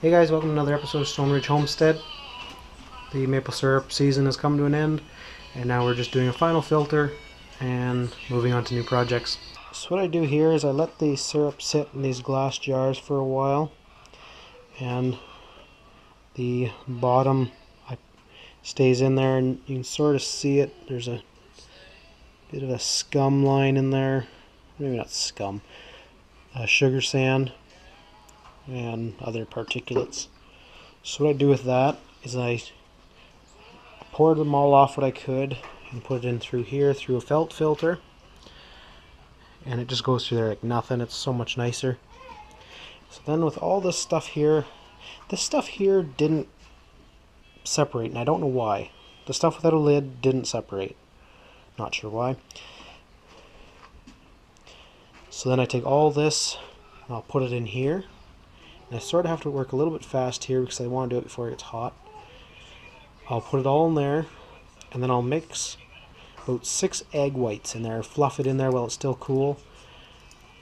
Hey guys, welcome to another episode of Stone Ridge Homestead. The maple syrup season has come to an end, and now we're just doing a final filter and moving on to new projects. So what I do here is I let the syrup sit in these glass jars for a while, and the bottom stays in there, and you can sort of see it. There's a bit of a scum line in there, maybe not scum, sugar sand and other particulates. So what I do with that is I poured them all off what I could and put it in through here through a felt filter, and it just goes through there like nothing. It's so much nicer. So then with all this stuff here didn't separate, and I don't know why. The stuff without a lid didn't separate. Not sure why. So then I take all this and I'll put it in here. And I sort of have to work a little bit fast here because I want to do it before it gets hot. I'll put it all in there, and then I'll mix about 6 egg whites in there, fluff it in there while it's still cool,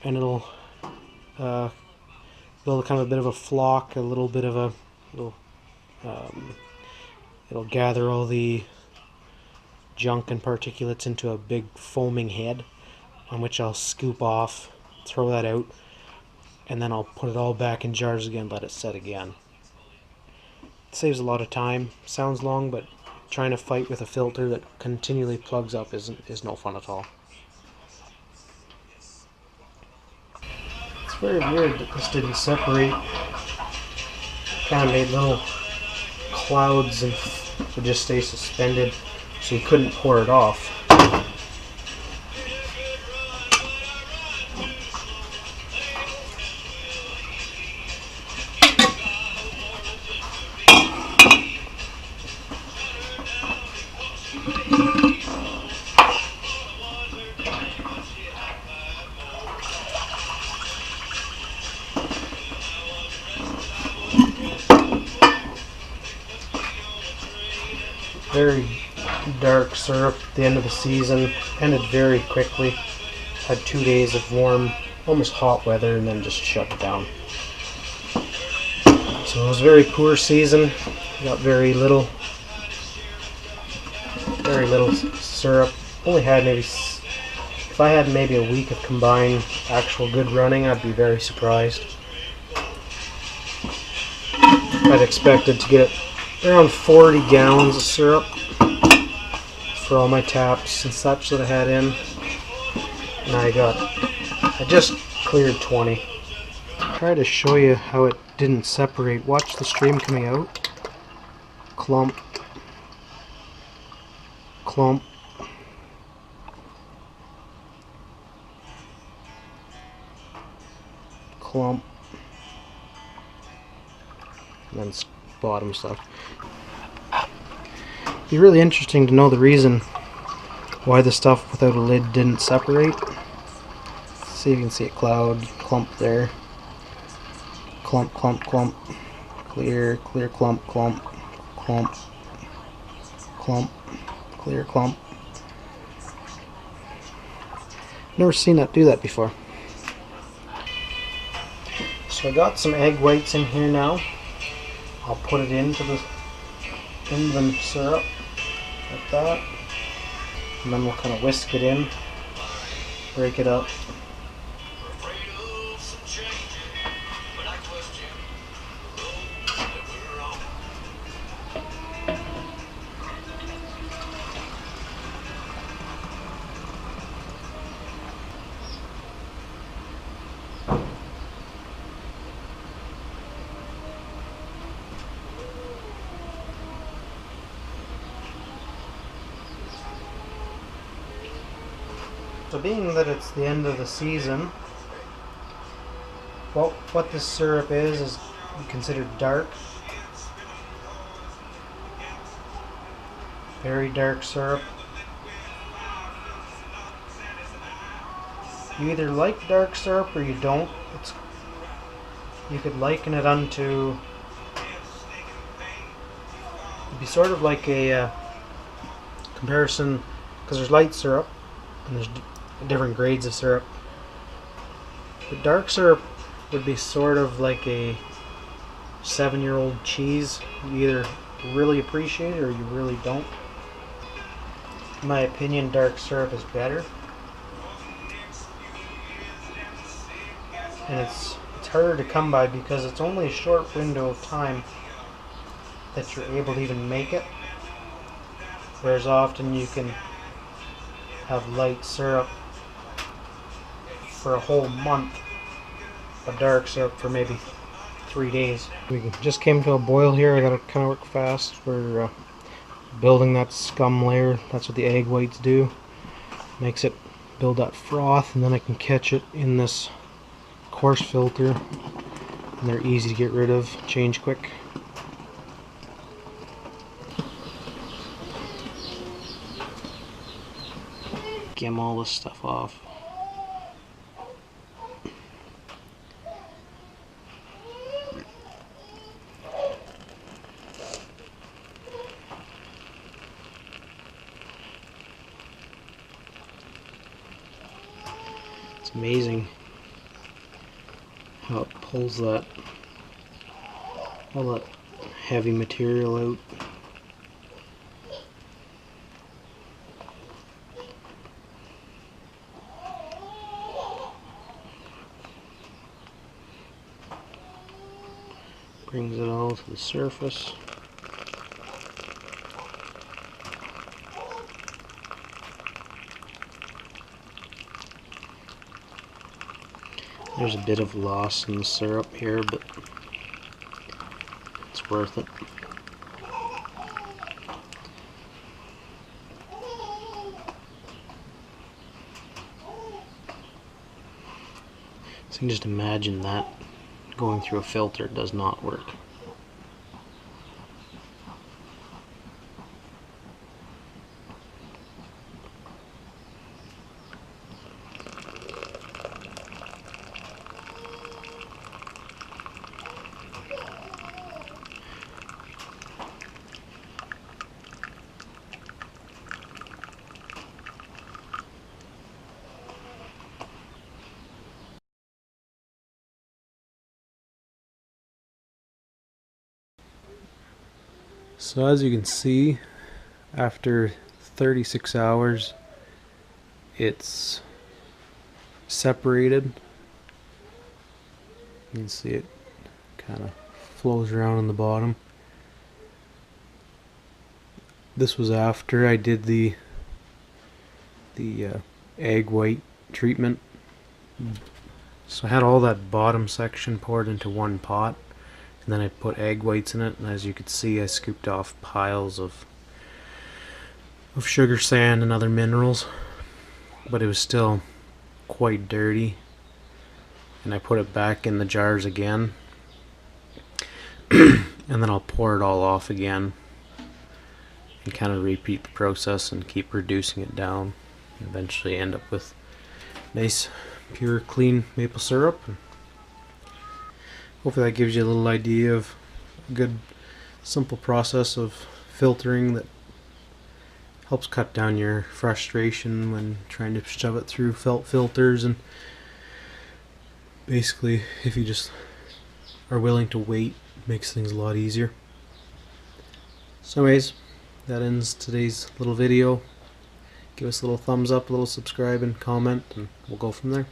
and it'll build kind of a bit of a flock, a little bit of a little, it'll gather all the junk and particulates into a big foaming head, on which I'll scoop off, throw that out, and then I'll put it all back in jars again, let it set again. It saves a lot of time. Sounds long, but trying to fight with a filter that continually plugs up is no fun at all. It's very weird that this didn't separate. Kind of made little clouds and would just stay suspended, so you couldn't pour it off. Very dark syrup at the end of the season. Ended very quickly. Had 2 days of warm, almost hot weather, and then just shut down. So it was a very poor season. Got very little syrup. Only had maybe, if I had maybe a week of combined actual good running, I'd be very surprised. I'd expected to get around 40 gallons of syrup for all my taps and such that I had in, and I just cleared 20. Try to show you how it didn't separate. Watch the stream coming out. Clump, clump, clump, and then bottom stuff. It'd be really interesting to know the reason why the stuff without a lid didn't separate. See if you can see a cloud, clump there, clump, clump, clump, clear, clear, clump, clump, clump, clump, clear, clump. Never seen that do that before. So I got some egg whites in here now. I'll put it into the syrup like that, and then we'll kind of whisk it in, break it up. So being that it's the end of the season, well, what this syrup is considered dark. Very dark syrup. You either like dark syrup or you don't. You could liken it unto, it'd be sort of like a comparison, because there's light syrup and there's different grades of syrup. But dark syrup would be sort of like a 7-year-old cheese. You either really appreciate it or you really don't. In my opinion, dark syrup is better. And it's harder to come by because it's only a short window of time that you're able to even make it. Whereas often you can have light syrup for a whole month, but dark syrup for maybe 3 days. We just came to a boil here. I gotta kind of work fast. We're building that scum layer. That's what the egg whites do. Makes it build that froth, and then I can catch it in this coarse filter. And they're easy to get rid of, change quick. Skim all this stuff off. It's amazing how it pulls that all that heavy material out. Brings it all to the surface. There's a bit of loss in the syrup here, but it's worth it. So you can just imagine that going through a filter does not work. So as you can see, after 36 hours, it's separated. You can see it kind of flows around on the bottom. This was after I did the egg white treatment. So I had all that bottom section poured into one pot, and then I put egg whites in it, and as you could see I scooped off piles of sugar sand and other minerals, but it was still quite dirty, and I put it back in the jars again and then I'll pour it all off again and kind of repeat the process and keep reducing it down and eventually end up with nice pure clean maple syrup. Hopefully that gives you a little idea of a good simple process of filtering that helps cut down your frustration when trying to shove it through felt filters, and basically if you just are willing to wait, it makes things a lot easier. So anyways, that ends today's little video. Give us a little thumbs up, a little subscribe and comment, and we'll go from there.